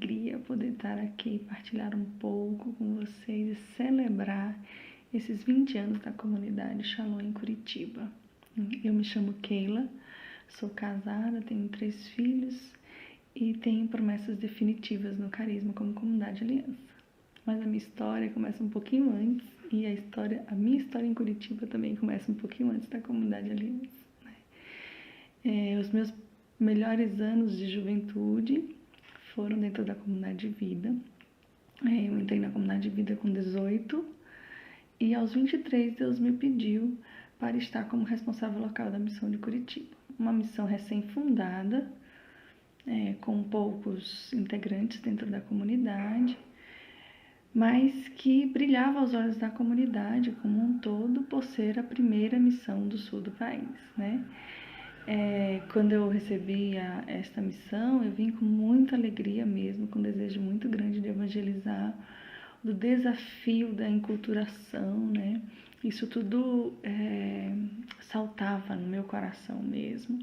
alegria poder estar aqui, partilhar um pouco com vocês e celebrar esses 20 anos da comunidade Shalom em Curitiba. Eu me chamo Keila, sou casada, tenho 3 filhos e tenho promessas definitivas no Carisma como Comunidade Aliança. Mas a minha história começa um pouquinho antes e a minha história em Curitiba também começa um pouquinho antes da Comunidade Aliança. Os meus melhores anos de juventude foram dentro da Comunidade de Vida. Eu entrei na Comunidade de Vida com 18 e aos 23 Deus me pediu para estar como responsável local da missão de Curitiba. Uma missão recém-fundada, com poucos integrantes dentro da comunidade, mas que brilhava aos olhos da comunidade como um todo por ser a primeira missão do sul do país, né? Quando eu recebi esta missão, eu vim com muita alegria mesmo, com um desejo muito grande de evangelizar, do desafio da enculturação, né? Isso tudo saltava no meu coração mesmo,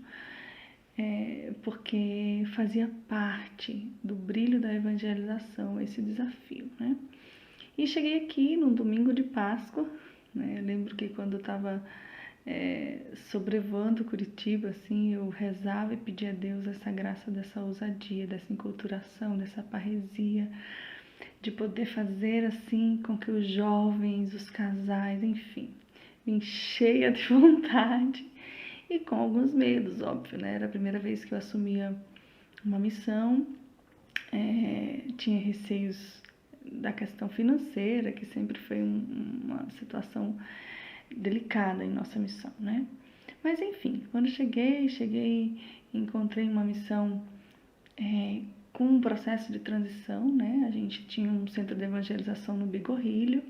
porque fazia parte do brilho da evangelização esse desafio, né? E cheguei aqui num domingo de Páscoa, né? Eu lembro que quando eu estava sobrevoando Curitiba, assim, eu rezava e pedia a Deus essa graça dessa ousadia, dessa enculturação, dessa parresia, de poder fazer assim com que os jovens, os casais, enfim, vim cheia de vontade e com alguns medos, óbvio, né? Era a primeira vez que eu assumia uma missão, tinha receios da questão financeira, que sempre foi uma situação delicada em nossa missão, né? Mas enfim, quando cheguei, encontrei uma missão com um processo de transição, né? A gente tinha um centro de evangelização no Bigorrilho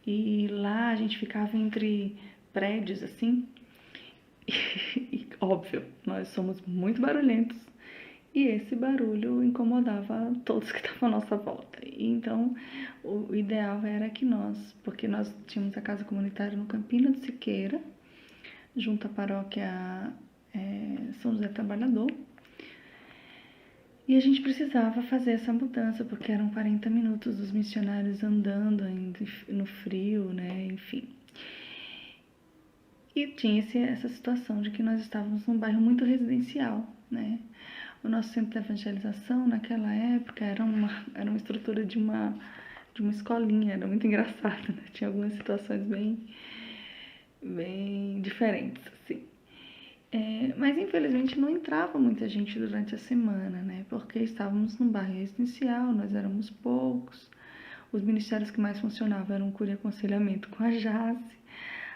e lá a gente ficava entre prédios, assim, e óbvio, nós somos muito barulhentos e esse barulho incomodava todos que estavam à nossa volta. E então, o ideal era que porque nós tínhamos a casa comunitária no Campina do Siqueira, junto à paróquia São José Trabalhador, e a gente precisava fazer essa mudança, porque eram 40 minutos dos missionários andando ainda no frio, né, enfim. E tinha essa situação de que nós estávamos num bairro muito residencial, né. O nosso centro de evangelização, naquela época, era uma estrutura de uma escolinha, era muito engraçado, né? Tinha algumas situações bem diferentes, assim. Mas, infelizmente, não entrava muita gente durante a semana, né? Porque estávamos num bairro residencial, nós éramos poucos. Os ministérios que mais funcionavam eram cura e aconselhamento com a JASE.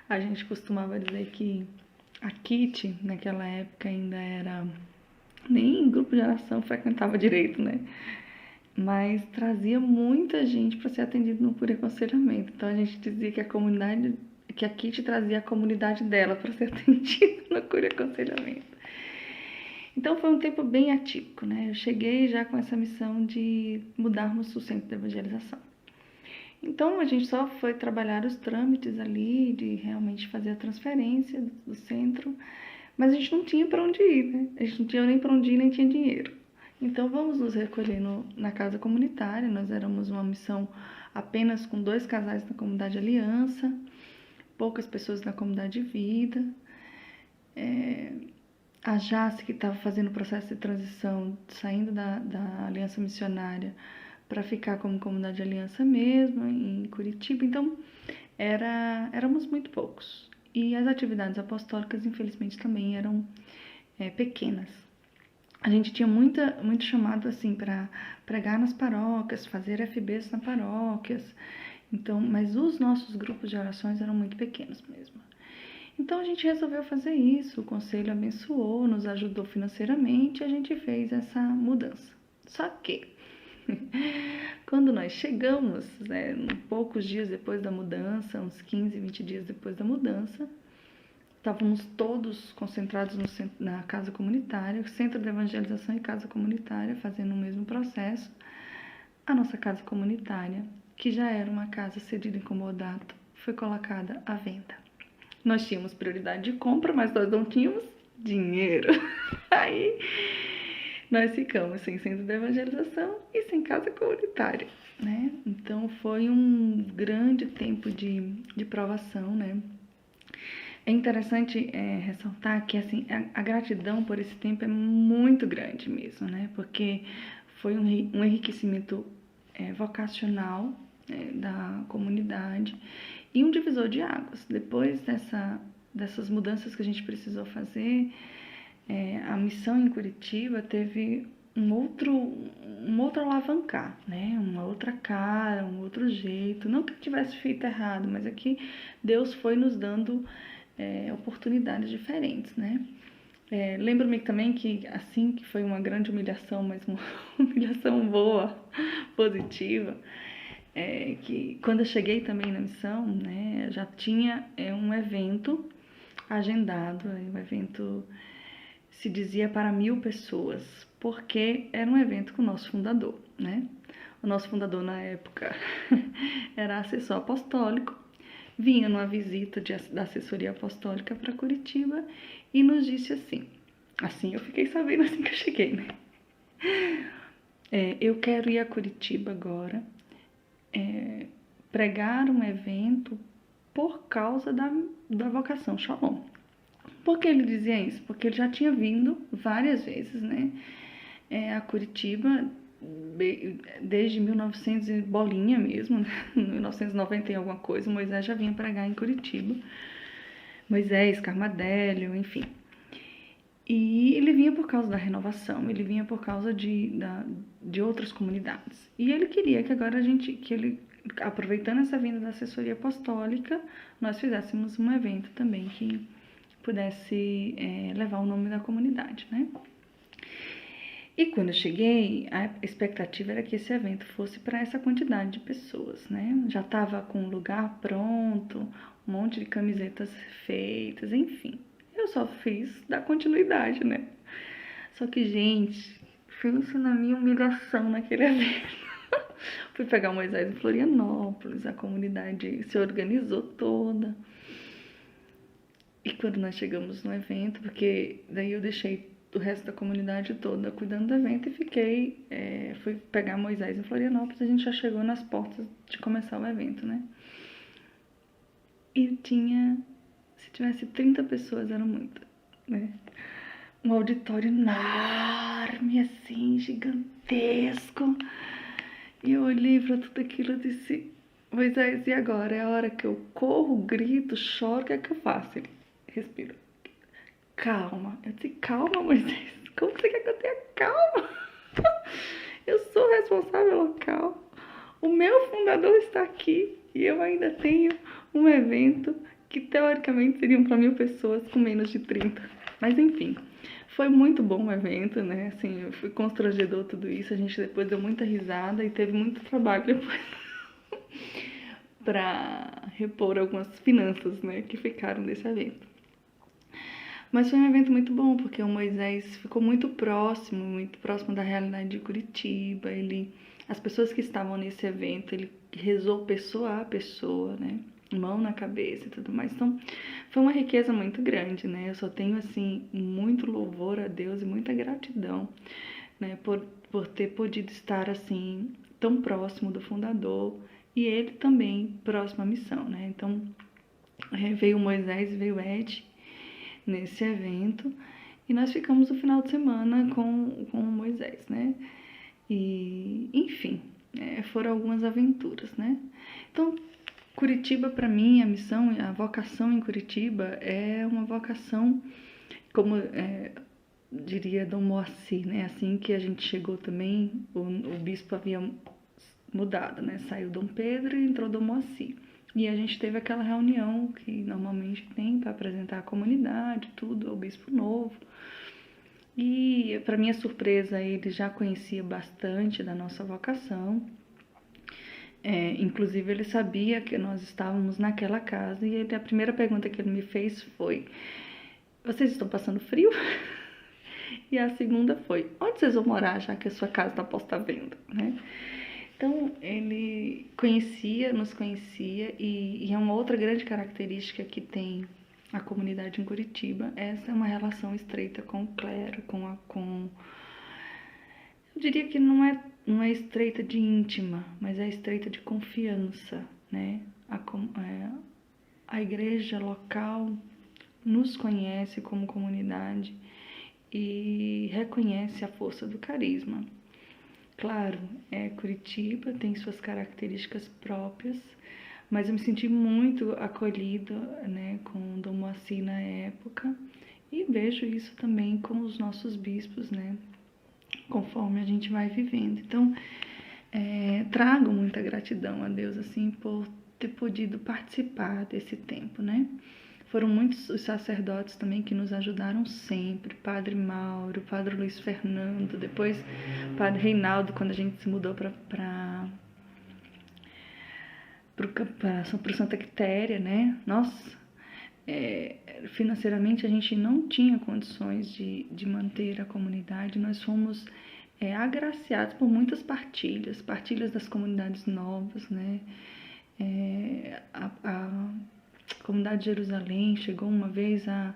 A gente costumava dizer que a KIT, naquela época, ainda era... Nem grupo de oração frequentava direito, né? Mas trazia muita gente para ser atendido no cura e aconselhamento. Então a gente dizia que a KIT trazia a comunidade dela para ser atendida no cura e aconselhamento. Então foi um tempo bem atípico, né? Eu cheguei já com essa missão de mudarmos o centro de evangelização. Então a gente só foi trabalhar os trâmites ali, de realmente fazer a transferência do centro, mas a gente não tinha para onde ir, né? A gente não tinha nem para onde ir, nem tinha dinheiro. Então, vamos nos recolher na casa comunitária. Nós éramos uma missão apenas com 2 casais da Comunidade Aliança, poucas pessoas na Comunidade de Vida. A Jace, que estava fazendo o processo de transição, saindo da Aliança Missionária para ficar como Comunidade Aliança mesmo, em Curitiba. Então, éramos muito poucos. E as atividades apostólicas, infelizmente, também eram pequenas. A gente tinha muito chamado assim para pregar nas paróquias, fazer FBs nas paróquias. Então, mas os nossos grupos de orações eram muito pequenos mesmo. Então a gente resolveu fazer isso. O conselho abençoou, nos ajudou financeiramente e a gente fez essa mudança. Só que quando nós chegamos, né, poucos dias depois da mudança, uns 15, 20 dias depois da mudança, estávamos todos concentrados na casa comunitária, centro de evangelização e casa comunitária, fazendo o mesmo processo. A nossa casa comunitária, que já era uma casa cedida em comodato, foi colocada à venda. Nós tínhamos prioridade de compra, mas nós não tínhamos dinheiro. Aí nós ficamos sem centro de evangelização e sem casa comunitária, né? Então foi um grande tempo de provação, né? É interessante ressaltar que assim, a gratidão por esse tempo é muito grande mesmo, né? Porque foi um enriquecimento vocacional da comunidade e um divisor de águas. Depois dessas mudanças que a gente precisou fazer, a missão em Curitiba teve um outro alavancar, né? Uma outra cara, um outro jeito. Não que tivesse feito errado, mas aqui Deus foi nos dando oportunidades diferentes, né? Lembro-me também que assim que foi uma grande humilhação, mas uma humilhação boa, positiva, que quando eu cheguei também na missão, né, já tinha um evento agendado, um evento se dizia para 1000 pessoas, porque era um evento com o nosso fundador, né? O nosso fundador na época era assessor apostólico, vinha numa visita da assessoria apostólica para Curitiba e nos disse assim eu fiquei sabendo assim que eu cheguei, né? Eu quero ir a Curitiba agora, pregar um evento por causa da vocação Shalom. Por que ele dizia isso? Porque ele já tinha vindo várias vezes, né, a Curitiba, desde 1900 e bolinha mesmo, né? 1990 e alguma coisa, Moisés já vinha pregar em Curitiba. Moisés, Carmadélio, enfim. E ele vinha por causa da renovação, ele vinha por causa de outras comunidades. E ele queria que agora aproveitando essa vinda da assessoria apostólica, nós fizéssemos um evento também que pudesse levar o nome da comunidade, né? E quando eu cheguei, a expectativa era que esse evento fosse para essa quantidade de pessoas, né? Já estava com o lugar pronto, um monte de camisetas feitas, enfim. Eu só fiz dar continuidade, né? Só que, gente, pensa na minha humilhação naquele evento. Fui pegar o Moisés em Florianópolis, a comunidade se organizou toda. E quando nós chegamos no evento, porque daí eu deixei o resto da comunidade toda cuidando do evento e fui pegar Moisés em Florianópolis, a gente já chegou nas portas de começar o evento, né? E se tivesse 30 pessoas, era muito, né? Um auditório enorme, assim, gigantesco. E eu olhei pra tudo aquilo e disse, Moisés, e agora? É a hora que eu corro, grito, choro, o que é que eu faço? Ele respira. Calma. Eu disse, calma, Moisés. Como você quer que eu tenha calma? Eu sou responsável local. O meu fundador está aqui e eu ainda tenho um evento que teoricamente seriam para 1000 pessoas com menos de 30. Mas enfim, foi muito bom o evento, né? Assim, foi constrangedor tudo isso. A gente depois deu muita risada e teve muito trabalho depois para repor algumas finanças, né, que ficaram desse evento. Mas foi um evento muito bom, porque o Moisés ficou muito próximo da realidade de Curitiba. As pessoas que estavam nesse evento, ele rezou pessoa a pessoa, né? Mão na cabeça e tudo mais. Então, foi uma riqueza muito grande, né? Eu só tenho, assim, muito louvor a Deus e muita gratidão, né? Por ter podido estar, assim, tão próximo do fundador e ele também próximo à missão, né? Então, veio Moisés, veio Ed nesse evento e nós ficamos o final de semana com o Moisés, né? E, enfim, foram algumas aventuras, né? Então, Curitiba, para mim, a missão, a vocação em Curitiba é uma vocação, como diria Dom Moacir, né? Assim que a gente chegou também, o bispo havia mudado, né? Saiu Dom Pedro e entrou Dom Moacir. E a gente teve aquela reunião que normalmente tem para apresentar a comunidade, tudo, o bispo novo. E, para minha surpresa, ele já conhecia bastante da nossa vocação. Inclusive, ele sabia que nós estávamos naquela casa e a primeira pergunta que ele me fez foi: vocês estão passando frio? E a segunda foi: onde vocês vão morar, já que a sua casa está posta à venda, né? Então, ele nos conhecia e é uma outra grande característica que tem a comunidade em Curitiba. Essa é uma relação estreita com o clero, eu diria que não é estreita de íntima, mas é estreita de confiança, né? A igreja local nos conhece como comunidade e reconhece a força do carisma. Claro, Curitiba tem suas características próprias, mas eu me senti muito acolhida, né, com Dom Moacir na época, e vejo isso também com os nossos bispos, né, conforme a gente vai vivendo. Então, trago muita gratidão a Deus, assim, por ter podido participar desse tempo, né. Foram muitos os sacerdotes também que nos ajudaram sempre, Padre Mauro, Padre Luiz Fernando, depois Padre Reinaldo, quando a gente se mudou para Santa Quitéria, né? Nossa, financeiramente a gente não tinha condições de manter a comunidade, nós fomos agraciados por muitas partilhas das comunidades novas, né? A comunidade de Jerusalém chegou uma vez a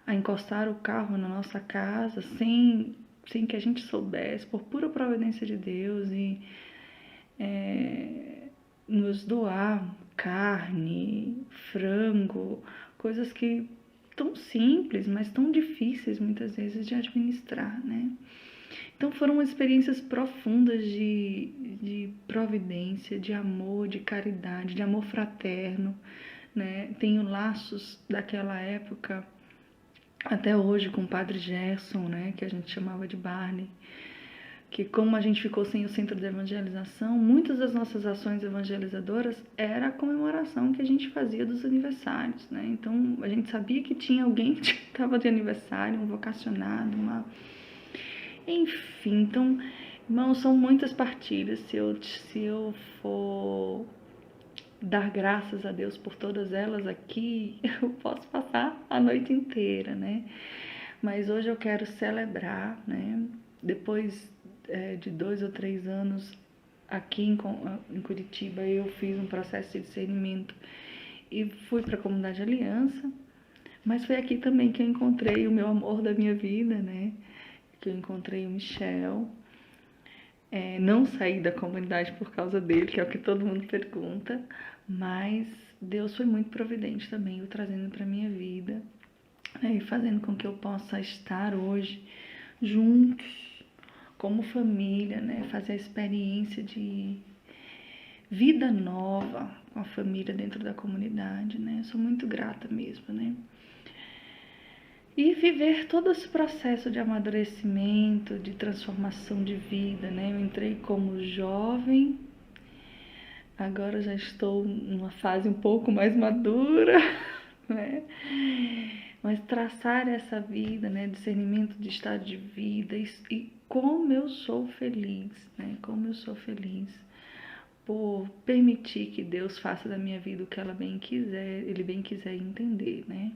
encostar o carro na nossa casa sem que a gente soubesse, por pura providência de Deus, e nos doar carne, frango, coisas que tão simples, mas tão difíceis muitas vezes de administrar, né? Então foram experiências profundas de providência, de amor, de caridade, de amor fraterno, né? Tenho laços daquela época até hoje com o Padre Gerson, né? Que a gente chamava de Barney, que como a gente ficou sem o centro de evangelização, muitas das nossas ações evangelizadoras era a comemoração que a gente fazia dos aniversários, né? Então a gente sabia que tinha alguém que estava de aniversário, um vocacionado, enfim. Então, irmãos, são muitas partilhas. Se eu for dar graças a Deus por todas elas aqui, eu posso passar a noite inteira, né? Mas hoje eu quero celebrar, né? Depois de 2 ou 3 anos aqui em Curitiba, eu fiz um processo de discernimento e fui para a Comunidade Aliança, mas foi aqui também que eu encontrei o meu amor da minha vida, né? Que eu encontrei o Michel. Não saí da comunidade por causa dele, que é o que todo mundo pergunta, mas Deus foi muito providente também, o trazendo para minha vida, né, e fazendo com que eu possa estar hoje juntos, como família, né, fazer a experiência de vida nova com a família dentro da comunidade, né, sou muito grata mesmo, né. E viver todo esse processo de amadurecimento, de transformação de vida, né? Eu entrei como jovem, agora já estou numa fase um pouco mais madura, né? Mas traçar essa vida, né? Discernimento de estado de vida e como eu sou feliz, né? Como eu sou feliz por permitir que Deus faça da minha vida o que Ele bem quiser entender, né?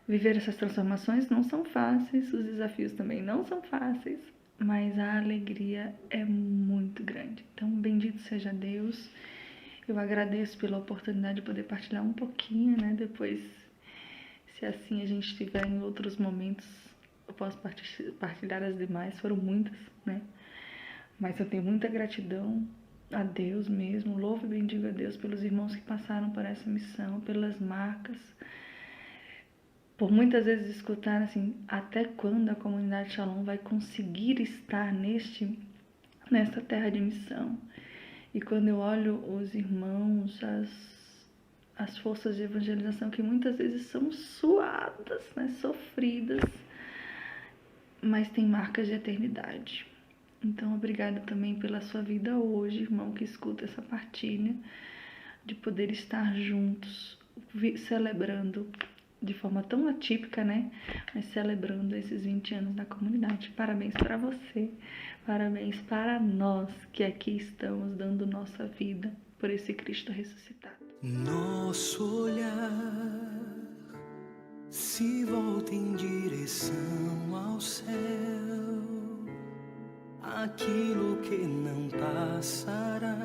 Viver essas transformações não são fáceis, os desafios também não são fáceis, mas a alegria é muito grande. Então, bendito seja Deus. Eu agradeço pela oportunidade de poder partilhar um pouquinho, né? Depois, se assim a gente estiver em outros momentos, eu posso partilhar as demais. Foram muitas, né? Mas eu tenho muita gratidão a Deus mesmo. Louvo e bendigo a Deus pelos irmãos que passaram por essa missão, pelas marcas, por muitas vezes escutar assim, até quando a comunidade Shalom vai conseguir estar nesta terra de missão. E quando eu olho os irmãos, as forças de evangelização que muitas vezes são suadas, né, sofridas, mas tem marcas de eternidade. Então, obrigada também pela sua vida hoje, irmão, que escuta essa partilha, de poder estar juntos, celebrando de forma tão atípica, né? Mas celebrando esses 20 anos da comunidade. Parabéns para você, parabéns para nós que aqui estamos dando nossa vida por esse Cristo ressuscitado. Nosso olhar se volta em direção ao céu, aquilo que não passará.